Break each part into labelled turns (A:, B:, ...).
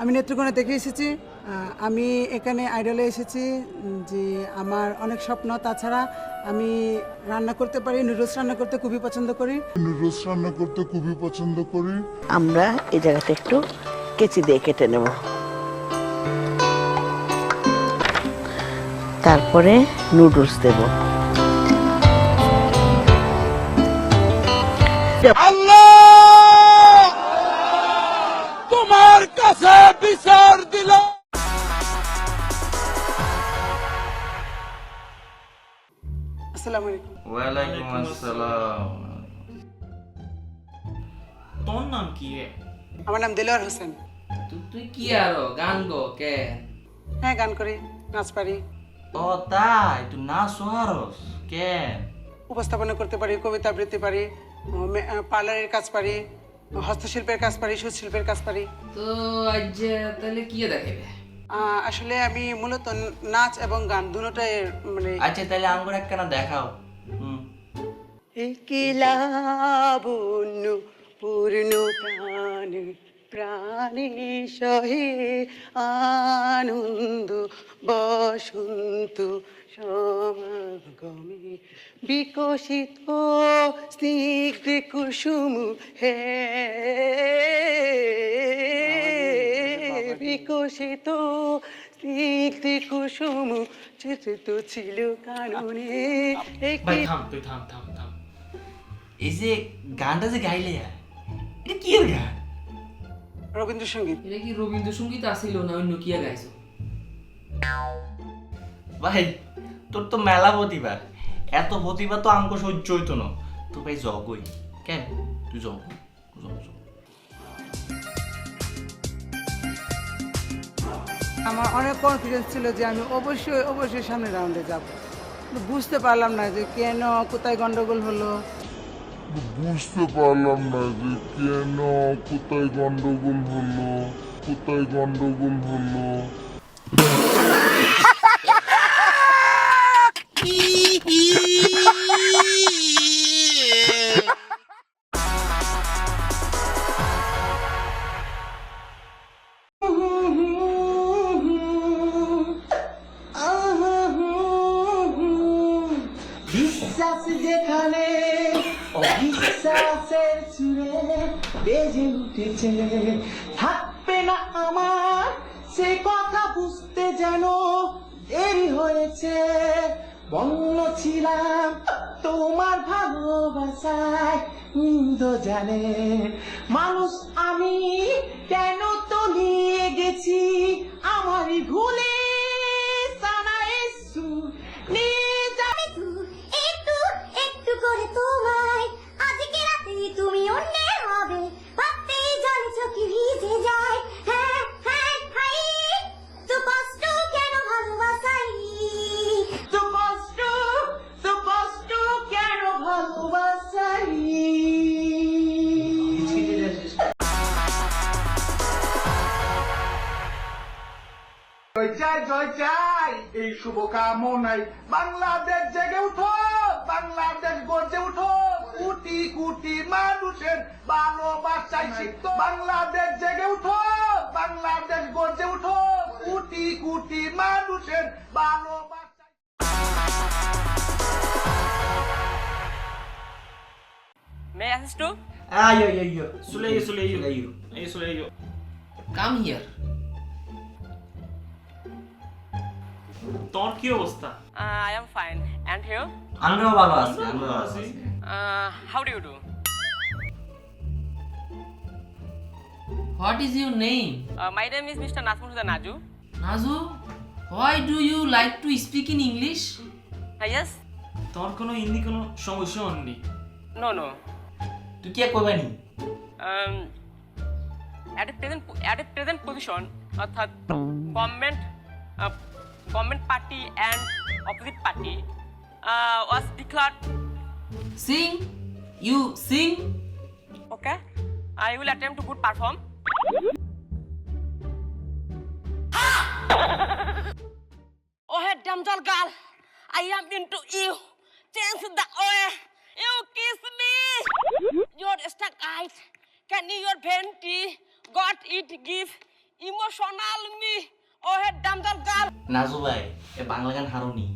A: আমি নেত্রকোনা থেকে এসেছি। আমি এখানে আইডলে এসেছি যে আমার অনেক স্বপ্ন। তাছাড়া আমি রান্না করতে পারি, নুডলস রান্না করতে খুবই পছন্দ করি।
B: আমরা এই জায়গাটা একটু কেচি দিয়ে কেটে নেব, তারপরে নুডলস দেব।
C: তোমার কাছে বিচার দিল।
A: আসসালামু আলাইকুম।
D: ওয়ালাইকুম আসসালাম।
E: তোর নাম কি?
A: আমার নাম দেলোয়ার হোসেন।
E: তুই কি আরো গান গো কে?
A: হ্যাঁ, গান করি, নাচ পারি,
D: ও তাই, তুই না সোহারস কেন?
A: উপস্থাপনা করতে পারি, কবিতা আবৃত্তি পারি, পার্লারের কাজ পারি, হস্তশিল্পের কাজ পারি, সুশিল্পের কাজ পারি।
E: তো আজ তাহলে কি দেখাবে?
A: আসলে আমি মূলত নাচ এবং গান দুটোটাই মানে
D: আচ্ছা তাহলে আঙ্গুর একখানা দেখাও।
A: একলা বন্য পূর্ণ প্রাণে প্রাণে সহে আনন্দ বসন্ত সমাগমে বিকশিত স্নিগ্ধ কুসুম হে বিকশিত স্নিগ্ধ কুসুম চিত্রিত ছিল কাননে
E: ভাই থাম, তুই থাম থাম থাম।
D: এই যে গানটা যে গাইলে, এটা কি এর গান?
A: রবীন্দ্রসঙ্গীত।
E: এটা কি রবীন্দ্রসঙ্গীত আসিল না অন্য কি গাইছো?
D: ভাই তোর তো মেলা প্রতিভা, এত প্রতিভা তো আঙ্ক সহ্য হইতো না। তো ভাই জগই কেন, তুই জগ জগ জগ।
A: আমার অনেক কনফিডেন্স ছিল যে আমি অবশ্যই অবশ্যই সামনের রাউন্ডে যাব। কিন্তু বুঝতে পারলাম না যে কেন, কোথায় গন্ডগোল হলো।
F: বুঝতে পারলাম না যে কেন, কোথায় গন্ডগোল হলো।
G: বিশ্বাস যেখানে অবিশ্বাসের সুরে বেজে উঠেছে, থাকবে না আমার সে কথা বুঝতে যেন দেরি হয়েছে। বন্য ছিলাম তোমার ভালোবাসায়, নিন্দ জানে মানুষ আমি কেন তো নিয়ে গেছি আমারই ভুলে সানায় সুর নিয়ে যাবে
H: একটু একটু করে তোমায় আজকে রাতে তুমি অন্যের হবে ভাবতেই জল চোখে ভিজে যায়। হ্যাঁ হ্যাঁ হাই তো কষ্ট কেন ভালোবাসাই,
G: তো কষ্ট কেন ভালোবাসাই। জয় জয় এই শুভ কামনায় বাংলাদেশ জেগে উঠো, বাংলাদেশ গর্জে উঠো, কোটি কোটি মানুষের ভালোবাসায় সিক্ত। বাংলাদেশ জেগে উঠো, বাংলাদেশ গর্জে উঠো, কোটি কোটি মানুষের ভালোবাসায়।
I: May I assist you?
D: Ayo, Suleyo.
E: Come here.
I: তোর কি অবস্থা? I am fine. And you?
D: আমিও ভালো আছি,
I: How do you do?
E: What is your name?
I: My name is Mr. Nazmur Naju.
E: Nazu, why do you like to speak in English?
I: Yes?
E: তোর কোনো হিন্দি কোনো সমস্যা হয়নি?
I: No.
D: তুই কি করবে নি?
I: At a present position, অর্থাৎ government party and opposite party was declared.
E: Sing, you sing.
I: Okay, I will attempt to good perform. Oh hey damsel girl, I am into you. Change the way. You kiss me. Your stuck eyes. Can you your venti? Got it give. Emotional me ওহে দামজাল গাল
D: নাজু ভাই এ বাংলা গান হারোনি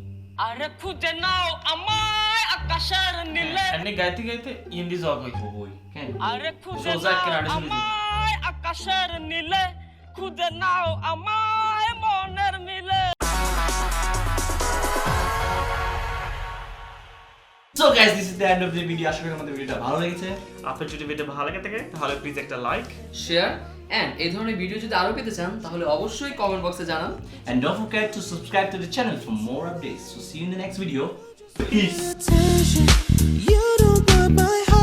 I: আরে খুঁজে নাও আমায় আকাশের নীলে
E: এমনি গাইতে গাইতে হিন্দি জগ হই
D: বই কেন
I: আরে খুঁজে
E: সোজা
I: নাও
E: কেরাড়ে শুনে দিবি।
I: আমায় আকাশের নীলে খুঁজে নাও আমায় মনের মিলে
D: so guys this is the end of the video আশা করি আমাদের ভিডিওটা ভালো লেগেছে
E: আপনার যদি ভিডিও ভালো লাগে থাকে তাহলে প্লিজ একটা লাইক শেয়ার এন্ড এই ধরনের ভিডিও যদি আরো পেতে চান তাহলে অবশ্যই কমেন্ট বক্সে জানান
D: and don't forget to subscribe to the channel for more updates. So see you in the next video. Peace.
J: You don't want my heart.